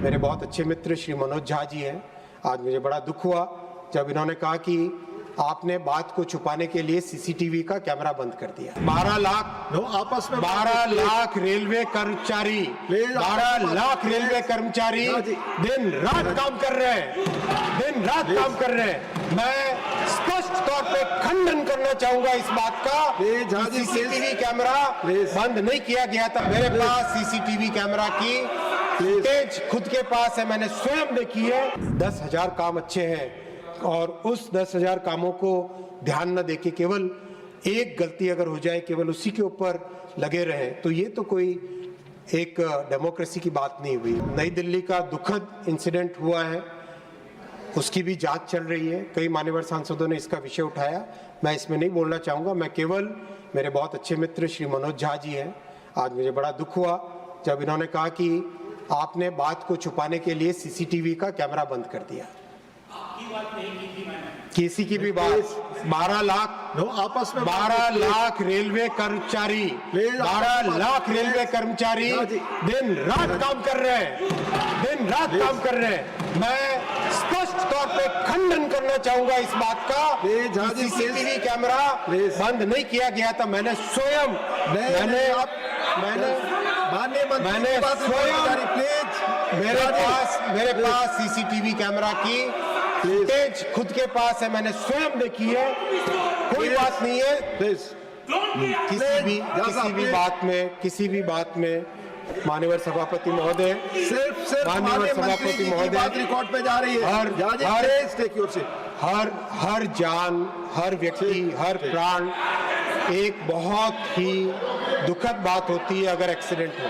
मेरे बहुत अच्छे मित्र श्री मनोज झा जी हैं। आज मुझे बड़ा दुख हुआ जब इन्होंने कहा कि आपने बात को छुपाने के लिए सीसीटीवी का कैमरा बंद कर दिया। 12 लाख आपस में 12 लाख रेलवे कर्मचारी 12 लाख रेलवे कर्मचारी दिन रात काम कर रहे हैं, दिन रात काम कर रहे हैं। मैं स्पष्ट तौर पे खंडन करना चाहूंगा इस बात का। सीसीटीवी कैमरा बंद नहीं किया गया था। मेरे पास सीसीटीवी कैमरा की फुटेज खुद के पास है, मैंने स्वयं देखी है। 10,000 काम अच्छे हैं और उस 10,000 कामों को ध्यान न देके केवल एक गलती अगर हो जाए केवल उसी के ऊपर लगे रहे तो ये तो कोई एक डेमोक्रेसी की बात नहीं हुई। नई दिल्ली का दुखद इंसिडेंट हुआ है, उसकी भी जांच चल रही है। कई मान्यवर सांसदों ने इसका विषय उठाया, मैं इसमें नहीं बोलना चाहूँगा। मैं केवल मेरे बहुत अच्छे मित्र श्री मनोज झा जी हैं। आज मुझे बड़ा दुख हुआ जब इन्होंने कहा कि आपने बात को छुपाने के लिए सीसीटीवी का कैमरा बंद कर दिया। किसी की भी बात 12 लाख आपस में 12 लाख रेलवे कर्मचारी 12 लाख रेलवे कर्मचारी दिन रात काम कर रहे हैं, दिन रात काम कर रहे हैं। मैं स्पष्ट तौर पे खंडन करना चाहूंगा इस बात का। सीसीटीवी कैमरा बंद नहीं किया गया था। मैंने स्वयं मेरे पास सीसीटीवी कैमरा की फुटेज खुद के पास है, मैंने स्वयं देखी है। कोई बात नहीं है। किसी भी बात में माननीय सभापति महोदय माननीय सभापति महोदय रिकॉर्ड पे जा रही है। हर जान, हर व्यक्ति, हर प्राण एक बहुत ही दुखद बात होती है। अगर एक्सीडेंट हो,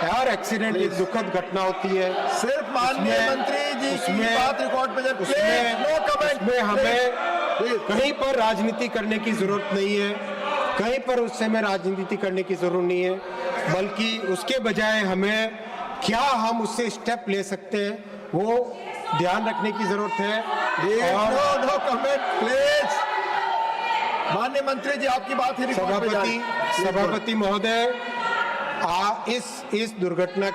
हर एक्सीडेंट एक दुखद घटना होती है। सिर्फ माननीय मंत्री जी की बात रिकॉर्ड पे उसमें हमें कहीं पर राजनीति करने की जरूरत नहीं है, कहीं पर उस समय राजनीति करने की जरूरत नहीं है, बल्कि उसके बजाय हमें क्या हम उससे स्टेप ले सकते हैं वो ध्यान रखने की जरूरत है। और नो कमेंट प्लीज। माननीय मंत्री जी आपकी बात ही सभापति महोदय, इस दुर्घटना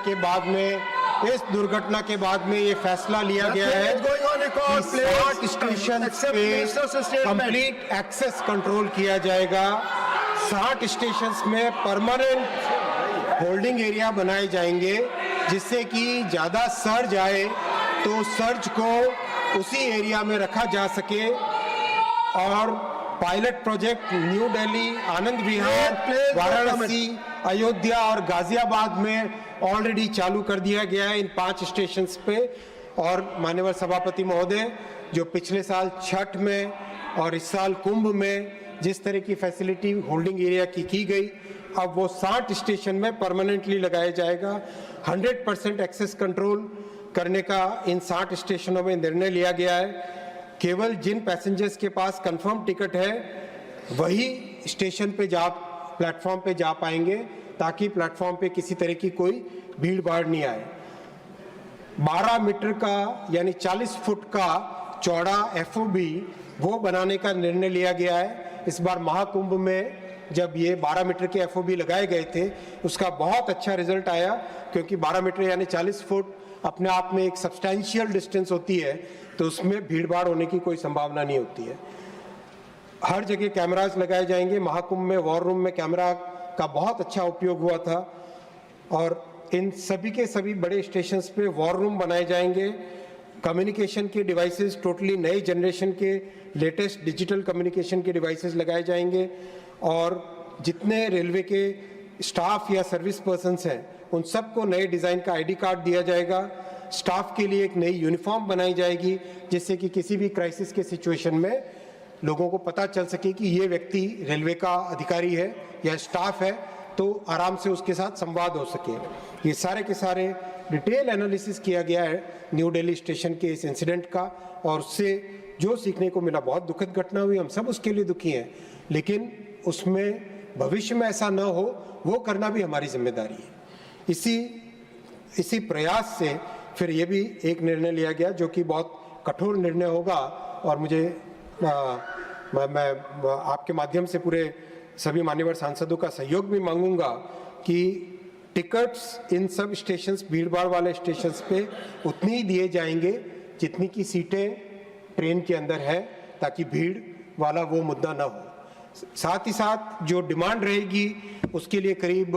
के बाद में ये फैसला लिया गया है कि 60 स्टेशन पे कंप्लीट एक्सेस कंट्रोल किया जाएगा। 60 स्टेशंस में परमानेंट होल्डिंग एरिया बनाए जाएंगे, जिससे कि ज्यादा सर्ज आए तो सर्ज को उसी एरिया में रखा जा सके। और pilot project new Delhi, Anand Vihar, Varanasi, Ayodhya और गाजियाबाद में ऑलरेडी चालू कर दिया गया है इन 5 स्टेशंस पे। और माननीय सभापति महोदय, जो पिछले साल छठ में और इस साल कुंभ में जिस तरह की फैसिलिटी होल्डिंग एरिया की गई, अब वो 60 स्टेशन में परमानेंटली लगाया जाएगा। 100% एक्सेस कंट्रोल करने का इन 60 स्टेशनों में निर्णय लिया गया है। केवल जिन पैसेंजर्स के पास कंफर्म टिकट है वही स्टेशन पे प्लेटफॉर्म पे जा पाएंगे, ताकि प्लेटफॉर्म पे किसी तरह की कोई भीड़ भाड़ नहीं आए। 12 मीटर का यानी 40 फुट का चौड़ा FOB वो बनाने का निर्णय लिया गया है। इस बार महाकुंभ में जब ये 12 मीटर के FOB लगाए गए थे, उसका बहुत अच्छा रिजल्ट आया, क्योंकि 12 मीटर यानी 40 फुट अपने आप में एक सब्सटैंशियल डिस्टेंस होती है, तो उसमें भीड़ भाड़ होने की कोई संभावना नहीं होती है। हर जगह कैमरास लगाए जाएंगे। महाकुंभ में वॉर रूम में कैमरा का बहुत अच्छा उपयोग हुआ था, और इन सभी के सभी बड़े स्टेशंस पे वॉर रूम बनाए जाएंगे। कम्युनिकेशन के डिवाइसेस टोटली नए जनरेशन के लेटेस्ट डिजिटल कम्युनिकेशन के डिवाइसेस लगाए जाएंगे, और जितने रेलवे के स्टाफ या सर्विस पर्सन्स हैं उन सबको नए डिज़ाइन का ID कार्ड दिया जाएगा। स्टाफ के लिए एक नई यूनिफॉर्म बनाई जाएगी, जिससे कि किसी भी क्राइसिस के सिचुएशन में लोगों को पता चल सके कि ये व्यक्ति रेलवे का अधिकारी है या स्टाफ है, तो आराम से उसके साथ संवाद हो सके। ये सारे के सारे डिटेल एनालिसिस किया गया है न्यू दिल्ली स्टेशन के इस इंसिडेंट का, और उससे जो सीखने को मिला, बहुत दुखद घटना हुई, हम सब उसके लिए दुखी हैं, लेकिन उसमें भविष्य में ऐसा न हो वो करना भी हमारी जिम्मेदारी है। इसी प्रयास से फिर ये भी एक निर्णय लिया गया, जो कि बहुत कठोर निर्णय होगा, और मुझे मैं आपके माध्यम से पूरे सभी मान्यवर सांसदों का सहयोग भी मांगूंगा कि टिकट्स इन सब स्टेशंस, भीड़भाड़ वाले स्टेशंस पे उतनी ही दिए जाएंगे जितनी की सीटें ट्रेन के अंदर है, ताकि भीड़ वाला वो मुद्दा ना हो। साथ ही साथ जो डिमांड रहेगी उसके लिए करीब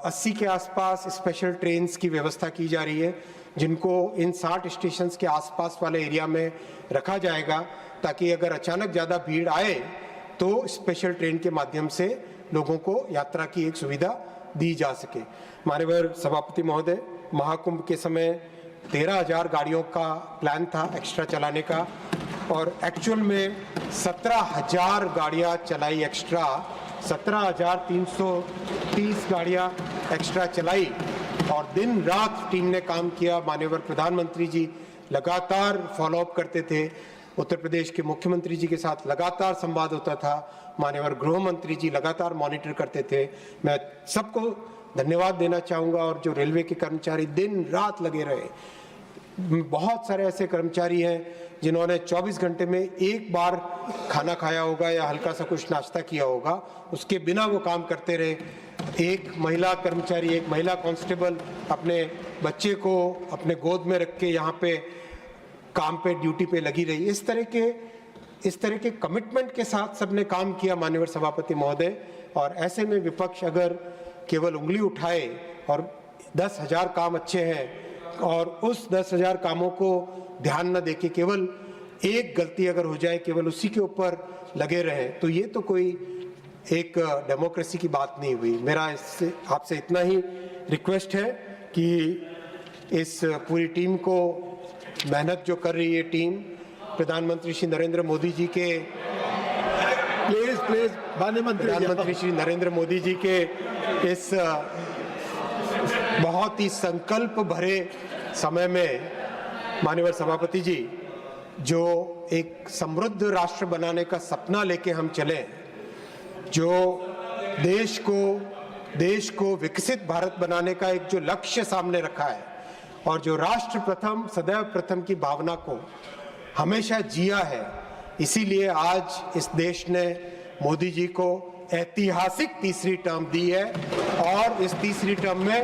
80 के आसपास स्पेशल ट्रेन्स की व्यवस्था की जा रही है, जिनको इन 60 स्टेशंस के आसपास वाले एरिया में रखा जाएगा, ताकि अगर अचानक ज़्यादा भीड़ आए तो स्पेशल ट्रेन के माध्यम से लोगों को यात्रा की एक सुविधा दी जा सके। माननीय सभापति महोदय, महाकुंभ के समय 13,000 गाड़ियों का प्लान था एक्स्ट्रा चलाने का, और एक्चुअल में 17,000 गाड़ियाँ चलाई एक्स्ट्रा, 17,330 गाड़ियाँ एक्स्ट्रा चलाई, और दिन रात टीम ने काम किया। माननीय प्रधानमंत्री जी लगातार फॉलोअप करते थे, उत्तर प्रदेश के मुख्यमंत्री जी के साथ लगातार संवाद होता था, माननीय गृह मंत्री जी लगातार मॉनिटर करते थे। मैं सबको धन्यवाद देना चाहूँगा, और जो रेलवे के कर्मचारी दिन रात लगे रहे, बहुत सारे ऐसे कर्मचारी हैं जिन्होंने 24 घंटे में एक बार खाना खाया होगा या हल्का सा कुछ नाश्ता किया होगा, उसके बिना वो काम करते रहे। एक महिला कर्मचारी, एक महिला कांस्टेबल अपने बच्चे को अपने गोद में रख के यहाँ पे काम पे, ड्यूटी पे लगी रही। इस तरह के कमिटमेंट के साथ सबने काम किया माननीय सभापति महोदय। और ऐसे में विपक्ष अगर केवल उंगली उठाए और 10,000 काम अच्छे हैं और उस 10,000 कामों को ध्यान न देके केवल एक गलती अगर हो जाए, केवल उसी के ऊपर लगे रहे, तो ये तो कोई एक डेमोक्रेसी की बात नहीं हुई। मेरा इससे आपसे इतना ही रिक्वेस्ट है कि इस पूरी टीम को, मेहनत जो कर रही है टीम, प्रधानमंत्री श्री नरेंद्र मोदी जी के प्रधानमंत्री श्री नरेंद्र मोदी जी के इस बहुत ही संकल्प भरे समय में माननीय सभापति जी, जो एक समृद्ध राष्ट्र बनाने का सपना लेके हम चले, जो देश को विकसित भारत बनाने का एक जो लक्ष्य सामने रखा है, और जो राष्ट्र प्रथम, सदैव प्रथम की भावना को हमेशा जिया है, इसीलिए आज इस देश ने मोदी जी को ऐतिहासिक तीसरी टर्म दी है। और इस तीसरी टर्म में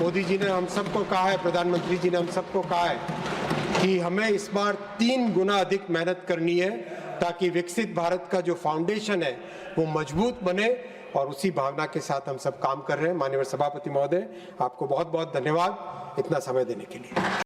मोदी जी ने हम सबको कहा है, प्रधानमंत्री जी ने हम सबको कहा है कि हमें इस बार 3 गुना अधिक मेहनत करनी है, ताकि विकसित भारत का जो फाउंडेशन है वो मजबूत बने, और उसी भावना के साथ हम सब काम कर रहे हैं। माननीय सभापति महोदय, आपको बहुत बहुत धन्यवाद इतना समय देने के लिए।